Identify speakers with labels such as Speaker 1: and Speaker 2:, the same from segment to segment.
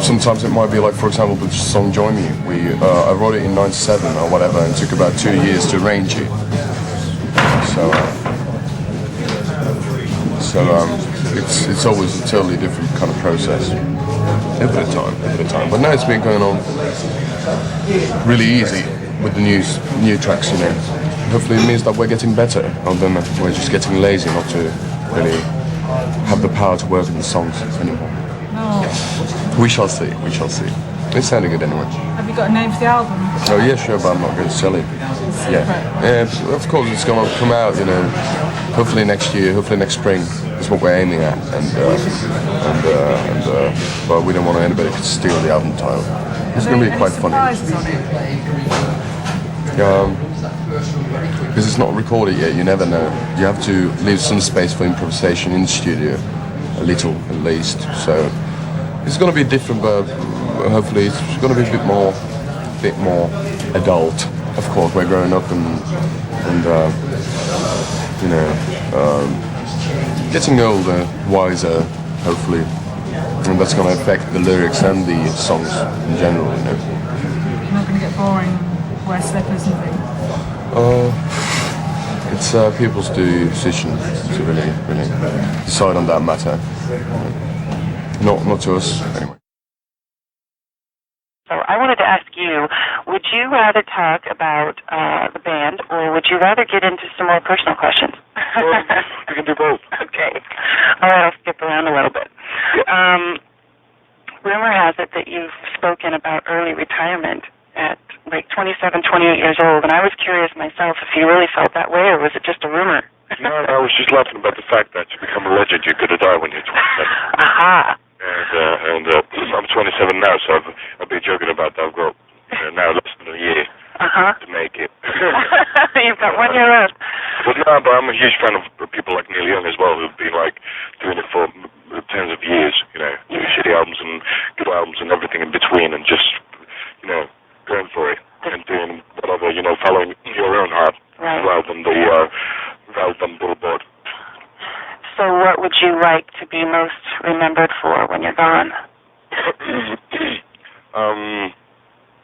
Speaker 1: sometimes it might be like, for example, the song "Join Me." I wrote it in '97 or whatever, and it took about 2 years to arrange it. So it's always a totally different kind of process. A bit of time. But now it's been going on really easy with the new tracks, you know. Hopefully it means that we're getting better, rather than we're just getting lazy not to really have the power to work on the songs anymore.
Speaker 2: No.
Speaker 1: We shall see. It's sounding good anyway.
Speaker 2: Have you got a name for the album?
Speaker 1: Oh yeah, sure, but I'm not going to sell it. Yeah, of course it's going to come out, you know, hopefully next year, hopefully next spring. That's what we're aiming at, but we don't want anybody to steal the album title. It's going to be quite funny. Because it's not recorded yet, you never know. You have to leave some space for improvisation in the studio, a little at least. So it's going to be different, but hopefully it's going to be a bit more adult. Of course, we're growing up and you know, getting older, wiser, hopefully, and that's going to affect the lyrics and the songs in general. You know,
Speaker 2: you're not going to get boring, wear slippers and things.
Speaker 1: It's people's decision to really decide on that matter. Not to us, anyway.
Speaker 3: So I wanted to ask you, would you rather talk about the band, or would you rather get into some more personal questions?
Speaker 4: You can do both.
Speaker 3: Okay. All right, I'll skip around a little bit. Rumor has it that you've spoken about early retirement at like 27, 28 years old, and I was curious myself if you really felt that way, or was it just a rumor?
Speaker 4: No, I was just laughing about the fact that to become a legend, you're going to die when you're 27.
Speaker 3: Aha.
Speaker 4: And I'm 27 now, so I've been joking about that. I've got now less than a year to make it.
Speaker 3: You've got 1 year left.
Speaker 4: But I'm a huge fan of people like Neil Young as well, who've been like doing it for tens of years. You know, doing shitty albums and good albums and everything in between, and just going for it and doing whatever, following your own heart rather than Billboard.
Speaker 3: So what would you like to be most remembered for when you're gone?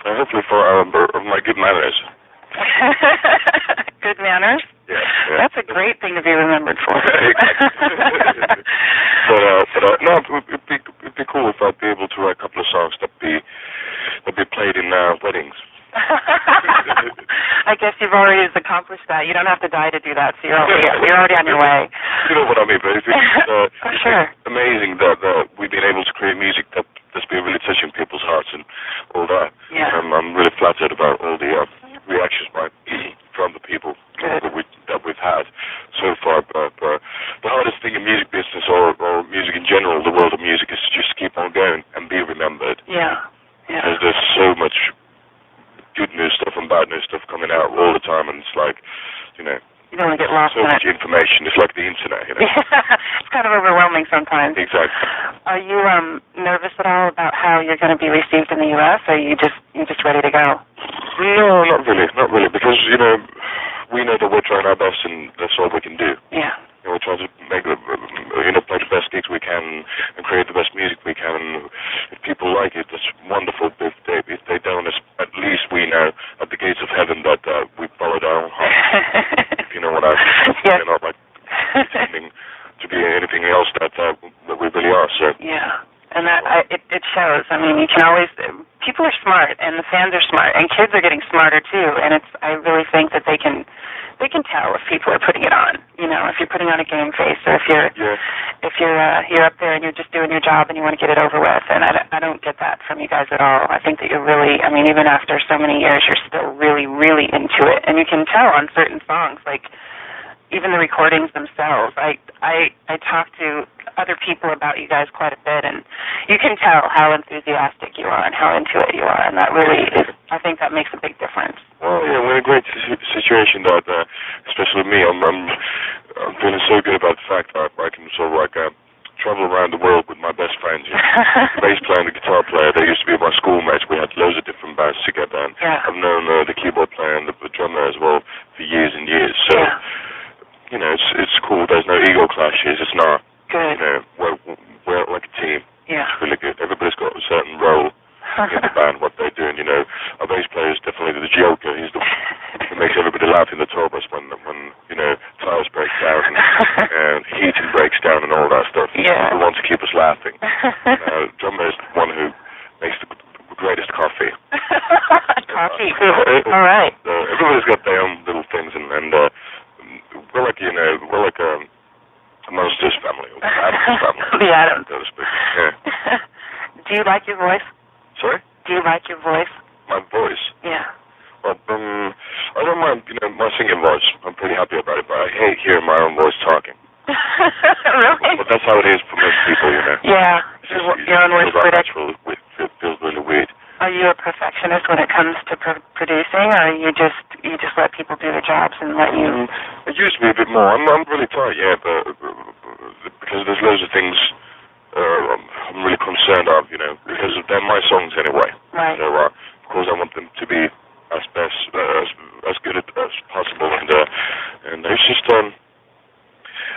Speaker 4: Hopefully for my good manners.
Speaker 3: Good manners?
Speaker 4: Yeah.
Speaker 3: That's a great thing to be remembered for. It'd be cool if I'd be able to write a couple of songs that'd be played in weddings. I guess you've already accomplished that. You don't have to die to do that, so you're already on your way.
Speaker 4: You know what I mean, but it's
Speaker 3: sure.
Speaker 4: amazing that we've been able to create music that's been really touching people's hearts and all that.
Speaker 3: Yeah.
Speaker 4: I'm really flattered about all the reactions from the people that we've had so far. But the hardest thing in music business or music in general, the world of music, is to just keep on going and be remembered.
Speaker 3: Yeah.
Speaker 4: Because there's so much good news stuff and bad news stuff coming out all the time, and it's like, you don't
Speaker 3: want to get lost
Speaker 4: so
Speaker 3: in
Speaker 4: much information. It's like the internet,
Speaker 3: It's kind of overwhelming sometimes.
Speaker 4: Exactly.
Speaker 3: Are you nervous at all about how you're going to be received in the U.S., or are you just ready to go?
Speaker 4: No, not really, because we know that we're trying our best, and that's all we can do.
Speaker 3: Yeah.
Speaker 4: We're trying to make play the best gigs we can and create the best music we can. And if people like it, that's wonderful. If they don't, at least we know at the gates of heaven that we followed our own heart. If you know what I mean.
Speaker 3: Yes.
Speaker 4: Not like pretending to be anything else that we really are. So.
Speaker 3: Yeah. And it shows. I mean, you can always. People are smart, and the fans are smart, and kids are getting smarter too. And I really think that they can tell if people are putting it on. If you're putting on a game face, or if you're up there and you're just doing your job and you want to get it over with. And I don't get that from you guys at all. I think that you're really. I mean, even after so many years, you're still really, really into it, and you can tell on certain songs, like even the recordings themselves. I talk to other people about you guys quite a bit, and you can tell how enthusiastic you are and how into it you are, and that really is, I think that makes a big difference.
Speaker 4: Well, yeah, we're in a great situation that, especially me, I'm feeling so good about the fact that I can sort of travel around the world with my best friends. The bass player and the guitar player, they used to be my schoolmates. We had loads of different bands together, and I've known the keyboard player and the drummer as well for years and years. So, it's cool. There's no ego clashes. It's not.
Speaker 3: Good.
Speaker 4: We're like a team.
Speaker 3: Yeah.
Speaker 4: It's really good. Everybody's got a certain laughing. Drummer is the one who makes the greatest coffee.
Speaker 3: Coffee. All right.
Speaker 4: Everybody's got their own little things, and we're like a monsters family, or Adams family.
Speaker 3: The Adams.
Speaker 4: So to speak. Yeah.
Speaker 3: Do you like your voice?
Speaker 4: Sorry?
Speaker 3: Do you like your voice?
Speaker 4: My voice?
Speaker 3: Yeah.
Speaker 4: Well, I don't mind, my singing voice. I'm pretty happy about it, but I hate hearing my own voice talking.
Speaker 3: Really?
Speaker 4: But that's how it is for most people,
Speaker 3: Yeah. Your own voice critic.
Speaker 4: It feels really weird.
Speaker 3: Are you a perfectionist when it comes to producing, or you just let people do their jobs and let you?
Speaker 4: It used to be a bit more. I'm really tight, yeah, but because there's loads of things I'm really concerned of, because they're my songs anyway.
Speaker 3: Right.
Speaker 4: So of course I want them to be as good as possible, and it's just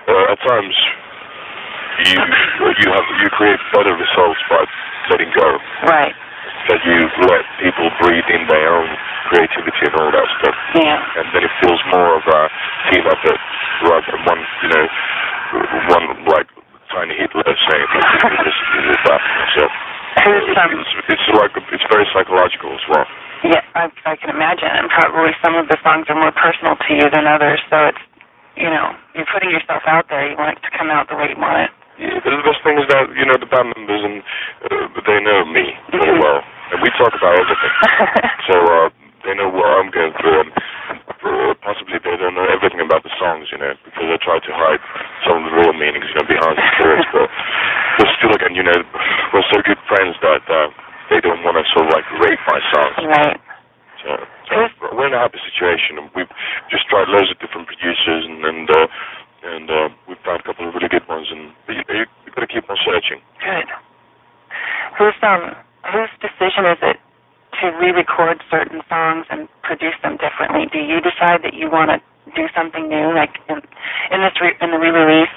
Speaker 4: at times you create better results by letting go.
Speaker 3: Right.
Speaker 4: That you let people breathe in their own creativity and all that stuff.
Speaker 3: Yeah.
Speaker 4: And then it feels more of a team effort rather than one like tiny Hitler saying this that. So it's very psychological as well.
Speaker 3: Yeah, I can imagine, and probably some of the songs are more personal to you than others. So it's you're putting yourself out there. You want it to come out the way you want it.
Speaker 4: Yeah, but the best thing is that the band members and they know me very well, and we talk about everything. So they know what I'm going through, and possibly they don't know everything about the songs, because I try to hide some of the real meanings, behind the lyrics. But still, again, we're so good friends that they don't want to sort of like rate my songs.
Speaker 3: Right.
Speaker 4: So we're in a happy situation, and we've just tried loads of different producers, and we've found a couple of really good ones, and you've got to keep on searching.
Speaker 3: Good. Whose decision is it to re-record certain songs and produce them differently? Do you decide that you want to do something new? Like in the re-release,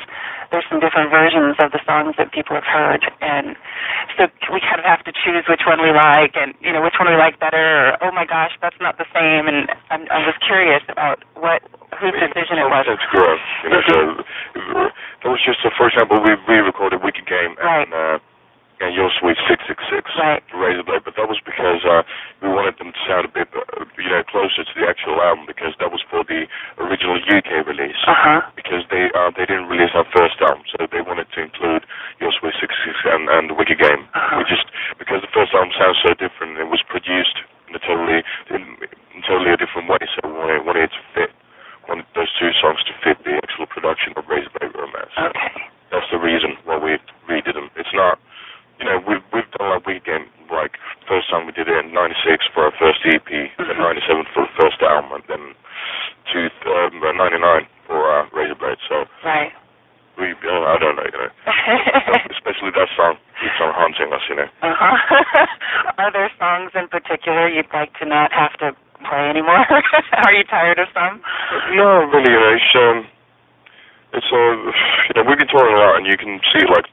Speaker 3: there's some different versions of the songs that people have heard, and so we kind of have to choose which one we like, and which one we like better. Or, oh my gosh, that's not the same. And I was curious about whose decision it was.
Speaker 4: That's correct. So that was just, for example, we re-recorded Wicked Game and Your Sweet 666,
Speaker 3: right.
Speaker 4: Razorblade, but that was because we wanted them to sound a bit, closer to the actual album, because that was for the original UK release. Because they didn't release our first album, so they wanted to include Your Sweet 666 and Wicked Game. We just, because the first album sounds so different, it was produced in a totally a different way, so we wanted it to fit. Wanted those two songs to fit the actual production of Razorblade Romance.
Speaker 3: Okay.
Speaker 4: That's the reason why we redid them. It's not. We've done like Wicked Game, like first time we did it in '96 for our first EP, then '97 for the first album, and then '99 for Razorblade. So
Speaker 3: right.
Speaker 4: I don't know, especially that song keeps on haunting us,
Speaker 3: Are there songs in particular you'd like to not have to play anymore? Are you tired of some?
Speaker 4: No, really. It's we've been touring a lot, and you can see like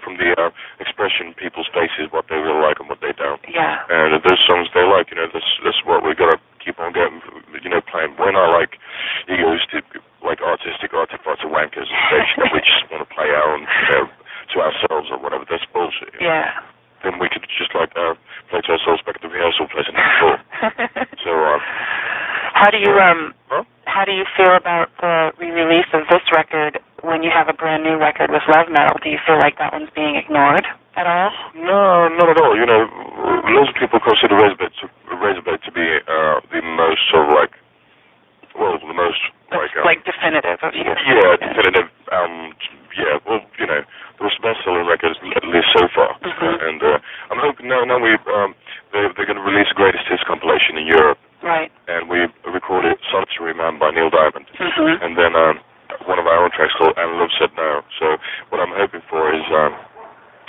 Speaker 4: from the expression in people's faces what they really like and what they don't.
Speaker 3: Yeah.
Speaker 4: And those songs they like, that's what we gotta keep on getting, playing. We're not like egoistic, like artistic artifacts or wankers on stage that we just want to play our own, to ourselves or whatever. That's bullshit.
Speaker 3: Yeah.
Speaker 4: Then we could just like play to ourselves back at the rehearsal place and have fun. So
Speaker 3: how do you feel about the re-release of this record when you have a brand new record with Love Metal? Do you feel like that one's being ignored at all?
Speaker 4: No, not at all. Lots of people consider Razorblade to be the most sort of like, the most
Speaker 3: like definitive of you.
Speaker 4: Yeah, definitive. The most best-selling record at least so far. And I'm hoping now they're going to release a greatest hits compilation in Europe.
Speaker 3: Right.
Speaker 4: And we recorded Solitary Man by Neil Diamond. And then one of our own tracks called And Love Said No. So what I'm hoping for is,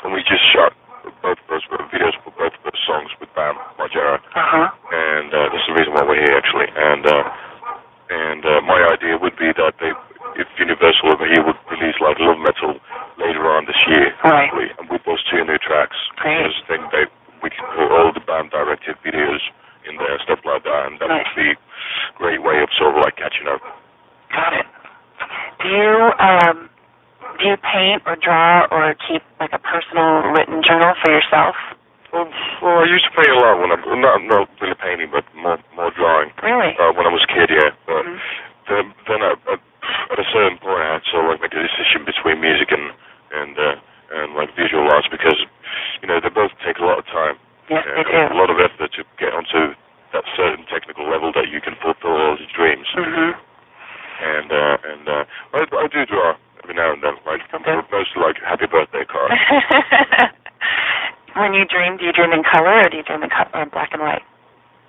Speaker 4: and we just shot both of those videos for both of those songs with Bam Margera. And that's the reason why we're here, actually. And my idea would be that if Universal over here would release like Love Metal later on this year,
Speaker 3: right.
Speaker 4: And with those two new tracks,
Speaker 3: great.
Speaker 4: I just think we can put all the band-directed videos in there and stuff like that, and that would be a great way of sort of like catching up.
Speaker 3: Got it. Do you paint or draw or keep like a personal written journal for yourself?
Speaker 4: Well, I used to paint a lot when not really painting, but more drawing.
Speaker 3: Really?
Speaker 4: When I was a kid, yeah. But then at a certain point, I had to like make a decision between music and like visual arts because they both take a lot of time.
Speaker 3: Yes, they do.
Speaker 4: A lot of effort to get onto that certain technical level that you can fulfill all your dreams. And I do draw every now and then, like mostly like happy birthday cards.
Speaker 3: When you dream, do you dream in color or do you dream in black and white?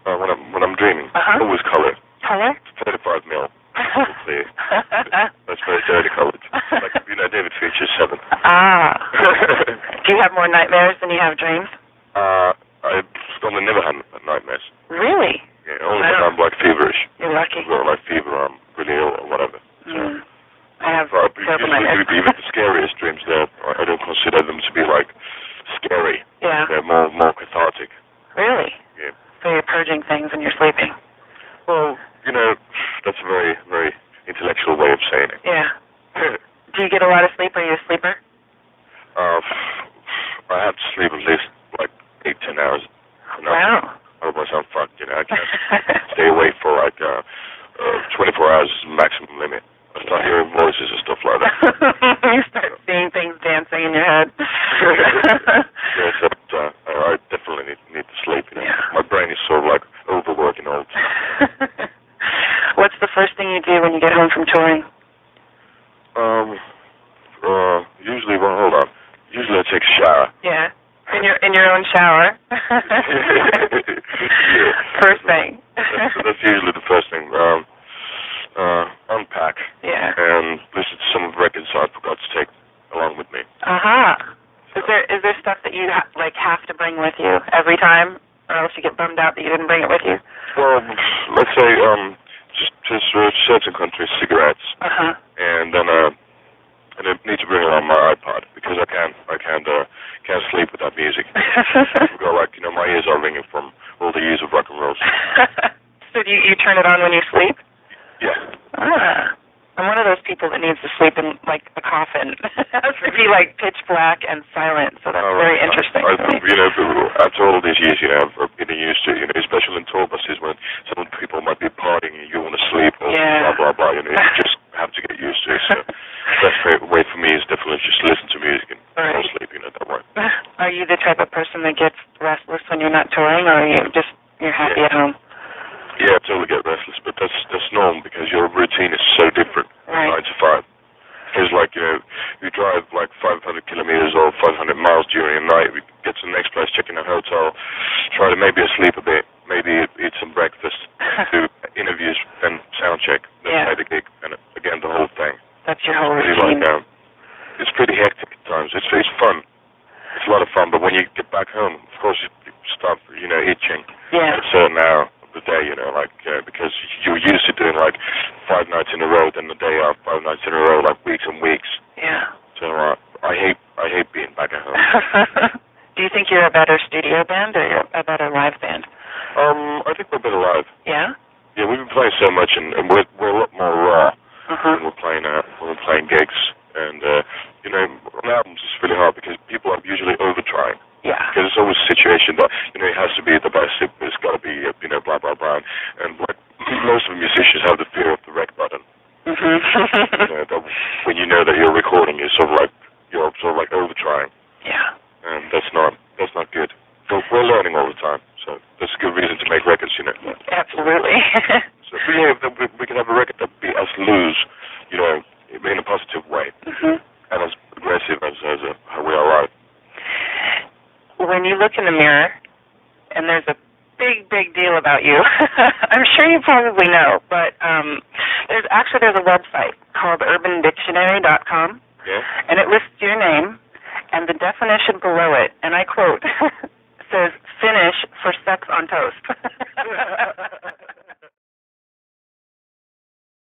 Speaker 4: When I'm dreaming, always color.
Speaker 3: Color?
Speaker 4: 35 mil. That's very dirty colors. Like David Fincher's 7.
Speaker 3: Ah. Do you have more nightmares than you have dreams?
Speaker 4: I've only never had nightmares.
Speaker 3: Really?
Speaker 4: Yeah, only when I'm like feverish.
Speaker 3: You're lucky.
Speaker 4: Or like fever, I'm really ill or whatever. So,
Speaker 3: I have
Speaker 4: usually even the scariest dreams there, I don't consider them to be like scary.
Speaker 3: Yeah.
Speaker 4: They're more cathartic.
Speaker 3: Really?
Speaker 4: Yeah.
Speaker 3: So you're purging things when you're sleeping?
Speaker 4: Well, that's a very, very intellectual way of saying it.
Speaker 3: Yeah. Do you get a lot of sleep? Are you a sleeper?
Speaker 4: I have to sleep at least like 8-10 hours.
Speaker 3: Wow.
Speaker 4: Otherwise I'm fucked, I can't stay awake for like 24 hours is the maximum limit. I start hearing voices and stuff like that.
Speaker 3: You start seeing things dancing in your head.
Speaker 4: Yeah, so I definitely need to sleep.
Speaker 3: Yeah.
Speaker 4: My brain is sort of like overworking all the time.
Speaker 3: What's the first thing you do when you get home from touring?
Speaker 4: Usually, hold on. Usually I take a shower.
Speaker 3: Yeah. In your own shower.
Speaker 4: Yeah.
Speaker 3: First thing.
Speaker 4: That's usually the first thing. Unpack.
Speaker 3: Yeah.
Speaker 4: And listen to some of the records I forgot to take along with me.
Speaker 3: Is there stuff that you have to bring with you every time, or else you get bummed out that you didn't bring it with you?
Speaker 4: Well, let's say just certain countries, cigarettes. And then I need to bring along my iPod because I can't sleep without music. I've got my ears are ringing from all the years of rock and roll.
Speaker 3: So do you turn it on when you sleep?
Speaker 4: Yeah.
Speaker 3: I'm one of those people that needs to sleep in like a coffin. It has to be like pitch black and silent, so that's very interesting.
Speaker 4: After all these years, I've been used to, especially in tour buses when some people might be partying and you want to sleep or blah, blah, blah, you just have to get used to it. So the best way for me is definitely just listen to music and fall asleep, that way.
Speaker 3: Are you the type of person that gets restless when you're not touring, or are you're happy at home?
Speaker 4: Yeah, I totally get restless, but that's normal because your routine is so different, 9 to 5. It's like, you drive like 500 kilometers or 500 miles during the night, we get to the next place, check in a hotel, try to maybe sleep a bit, maybe eat some breakfast, do interviews, then sound check, then play the gig, and again, the whole thing.
Speaker 3: That's your whole
Speaker 4: routine. It's pretty hectic at times. It's fun. It's a lot of fun, but when you get back home, of course, you start, itching at a certain hour. The day, because you're used to doing like 5 nights in a row, then the day off, 5 nights in a row, like weeks and weeks.
Speaker 3: Yeah.
Speaker 4: So I hate being back at home.
Speaker 3: Do you think you're a better studio band or you're a better live band?
Speaker 4: I think we're better live.
Speaker 3: Yeah.
Speaker 4: Yeah, we've been playing so much, and we're a lot more raw when we're playing gigs, and on albums it's really hard because people are usually over trying.
Speaker 3: Yeah.
Speaker 4: Because it's always a situation that, it has to be the best, it's got to be, blah, blah, blah. And like, most of the musicians have the fear of the rec button. That when you know that you're recording, you're sort of like over trying.
Speaker 3: Yeah.
Speaker 4: And that's not good. So we're learning all the time, so that's a good reason to make records,
Speaker 3: Absolutely.
Speaker 4: So we can have a record that be as loose, in a positive way, and as aggressive as how we are live.
Speaker 3: When you look in the mirror, and there's a big deal about you, I'm sure you probably know, but there's a website called urbandictionary.com, and it lists your name and the definition below it, and I quote, says, "Finish for sex on toast."